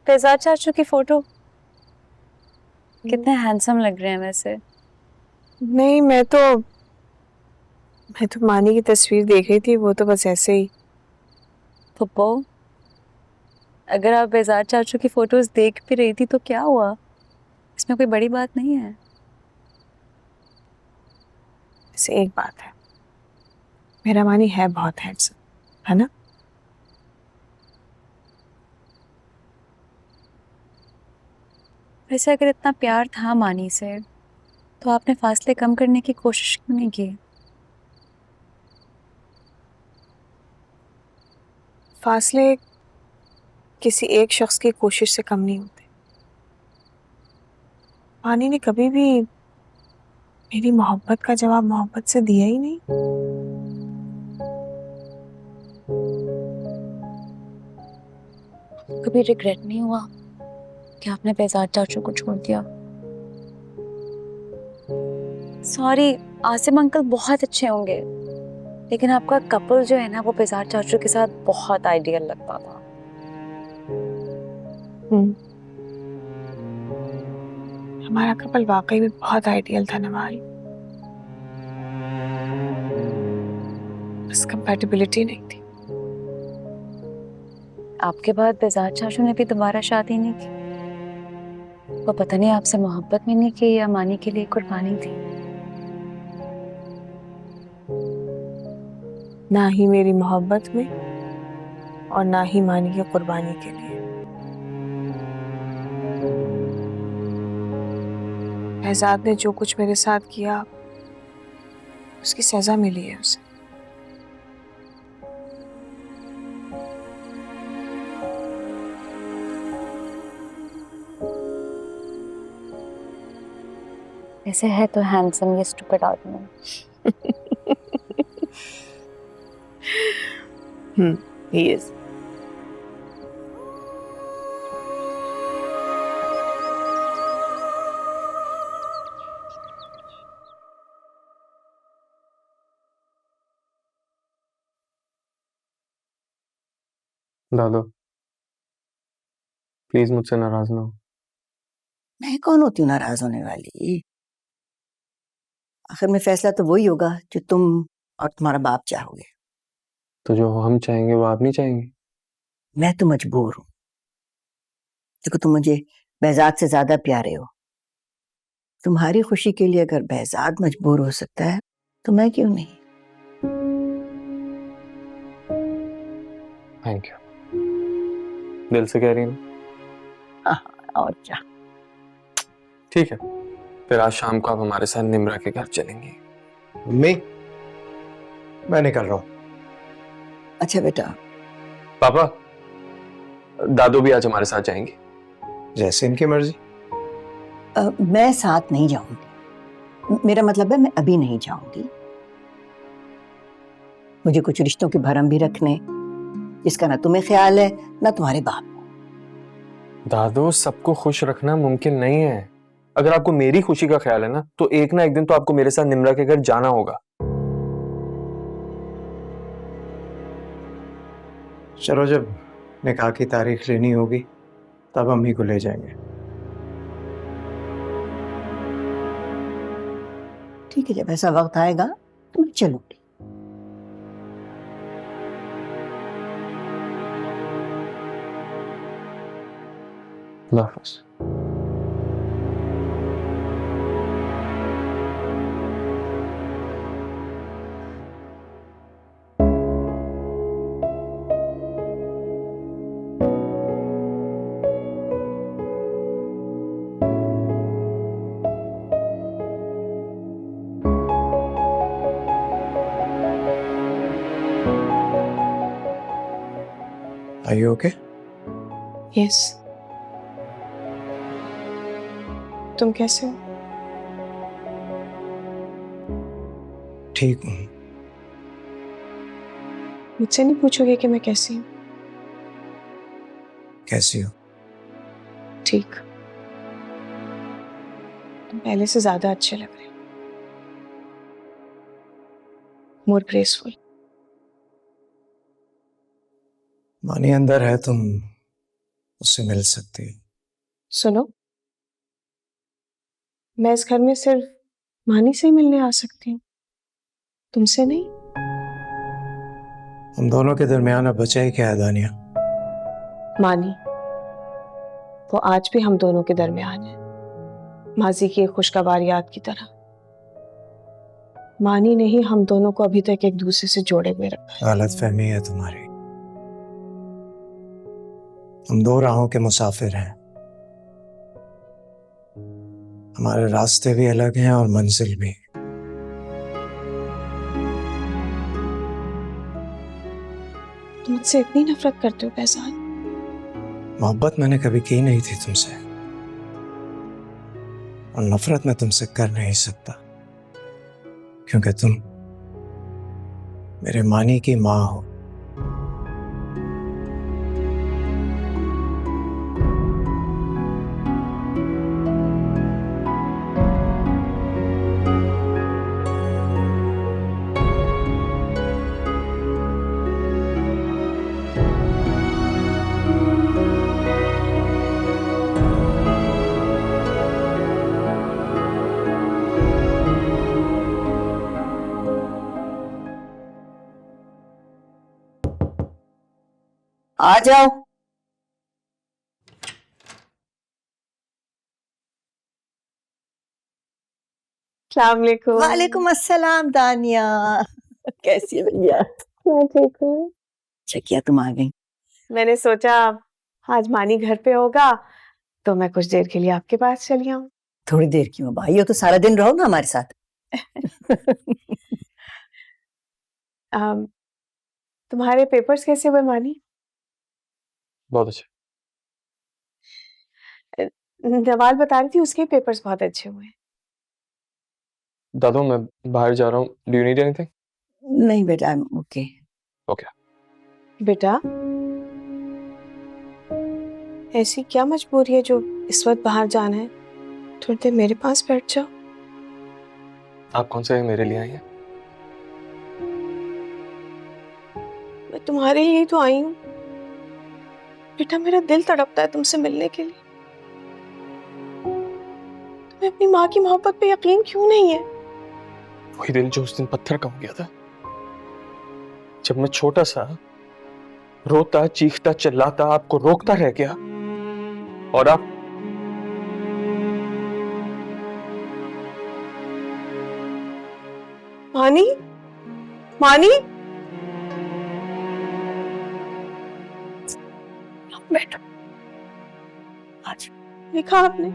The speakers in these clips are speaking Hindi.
फैजाद चाचू की फोटो कितने हैंडसम लग रहे हैं वैसे। नहीं, मैं तो मानी की तस्वीर देख रही थी, वो तो बस ऐसे ही। फुप्पो, अगर आप फैजाद चाचू की फोटोज देख भी रही थी तो क्या हुआ, इसमें कोई बड़ी बात नहीं है। ऐसे एक बात है, मेरा मानी है बहुत हैंडसम, है ना? वैसे अगर इतना प्यार था मानी से तो आपने फासले कम करने की कोशिश क्यों नहीं की? फासले किसी एक शख्स की कोशिश से कम नहीं होते। मानी ने कभी भी मेरी मोहब्बत का जवाब मोहब्बत से दिया ही नहीं। कभी रिग्रेट नहीं हुआ कि आपने फैजाद चाचू को छोड़ दिया? सॉरी, आसिम अंकल बहुत अच्छे होंगे, लेकिन आपका कपल जो है ना वो फैजाद चाचू के साथ बहुत आइडियल लगता था। हम्म, हमारा कपल वाकई में बहुत आइडियल था नवाल। बस कंपैटिबिलिटी नहीं थी। आपके बाद फैजाद चाचू ने भी दोबारा शादी नहीं की। वो पता नहीं आपसे मोहब्बत में नहीं की या मानी के लिए कुर्बानी थी। ना ही मेरी मोहब्बत में और ना ही मानी की कुर्बानी के लिए। फैजाद ने जो कुछ मेरे साथ किया, उसकी सजा मिली है उसे। ऐसे है तो हैंडसम ये स्टूपिड आदमी। he is। दादो, प्लीज मुझसे नाराज ना हो। मैं कौन होती हूँ नाराज होने वाली? आखिर में फैसला तो वही होगा जो तुम और तुम्हारा बाप चाहोगे। तो जो हम चाहेंगे वो आप नहीं चाहेंगे? मैं तो मजबूर हूँ। देखो, तुम मुझे behzad से ज्यादा प्यारे हो। तुम्हारी खुशी के लिए अगर behzad मजबूर हो सकता है तो मैं क्यों नहीं? थैंक यू, दिल से कह रही हूँ। हाँ, और क्या। ठीक है, फिर आज शाम को आप हमारे साथ निम्रा के घर चलेंगे। मम्मी, मैं निकल रहा हूँ। अच्छा बेटा। पापा, दादू भी आज हमारे साथ जाएंगे। जैसे इनकी मर्जी। मैं साथ नहीं जाऊंगी। मेरा मतलब है मैं अभी नहीं जाऊंगी। मुझे कुछ रिश्तों के भरम भी रखने, जिसका ना तुम्हें ख्याल है ना तुम्हारे बाप को। दादू, सबको खुश रखना मुमकिन नहीं है। अगर आपको मेरी खुशी का ख्याल है ना तो एक ना एक दिन तो आपको मेरे साथ निम्रा के घर जाना होगा। चलो, जब निकाह की तारीख लेनी होगी तब अम्मी को ले जाएंगे। ठीक है, जब ऐसा वक्त आएगा तो मैं चलूंगी। अल्लाह हाफ़िज़। Are you okay? यस। तुम कैसे हो? ठीक हूँ। मुझसे नहीं पूछोगे कि मैं कैसी हूँ? कैसी हो? ठीक। तुम पहले से ज्यादा अच्छे लग रहे हो, मोर ग्रेसफुल। मानी अंदर है, तुम उससे मिल सकती है। सुनो, मैं इस घर में सिर्फ मानी से ही मिलने आ सकती हूँ, तुमसे नहीं। हम दोनों के दरमियान अब बचा ही क्या है दानिया? मानी, वो आज भी हम दोनों के दरमियान है, माजी की एक खुशगवार याद की तरह। मानी ने ही हम दोनों को अभी तक एक दूसरे से जोड़े हुए रखा है। गलत फहमी है तुम्हारी। हम दो राहों के मुसाफिर हैं, हमारे रास्ते भी अलग हैं और मंजिल भी। तुम मुझसे इतनी नफरत करते हो फैजान? मोहब्बत मैंने कभी की नहीं थी तुमसे, और नफरत मैं तुमसे कर नहीं सकता, क्योंकि तुम मेरे मानी की माँ हो। आ जाओ। अस्सलाम वालेकुम। वालेकुम अस्सलाम दानिया, कैसी है भैया? मैं ठीक हूँ। अच्छा किया तुम आ गई। मैंने सोचा आज मानी घर पे होगा तो मैं कुछ देर के लिए आपके पास चली आऊं। थोड़ी देर क्यों भाई, हो तो सारा दिन रहो ना हमारे साथ। तुम्हारे पेपर्स कैसे हुए मानी? बहुत अच्छे। नवाल बता रही थी उसके पेपर्स बहुत अच्छे हुए। दादू मैं बाहर जा रहा हूँ, डू यू नीड एनीथिंग? नहीं बेटा, आई एम ओके। ओके। बेटा, ऐसी क्या मजबूरी है जो इस वक्त बाहर जाना है? थोड़ी देर मेरे पास बैठ जाओ। आप कौन से मेरे लिए आई हैं? मैं तुम्हारे लिए ही तो आई हूँ बेटा, मेरा दिल तड़पता है तुमसे मिलने के लिए। तुम्हें अपनी माँ की मोहब्बत पे यकीन क्यों नहीं है? वही दिल जो उस दिन पत्थर का हो गया था, जब मैं छोटा सा रोता चीखता चिल्लाता आपको रोकता रह गया, और आप मानी, मानी, बैठो। आज देखा आपने,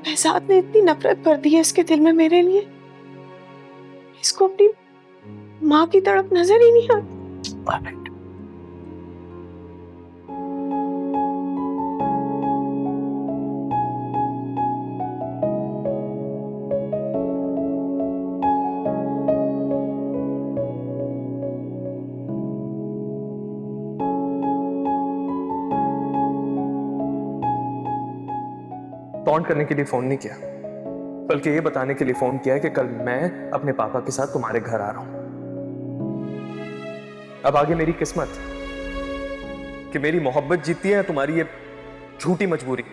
फैजाद ने इतनी नफरत भर दी है इसके दिल में मेरे लिए, इसको अपनी माँ की तड़प नजर ही नहीं आती। टॉन्ट करने के लिए फोन नहीं किया, बल्कि ये बताने के लिए फोन किया कि कल मैं अपने पापा के साथ तुम्हारे घर आ रहा हूं। अब आगे मेरी किस्मत कि मेरी मोहब्बत जीतती है, तुम्हारी ये झूठी मजबूरी।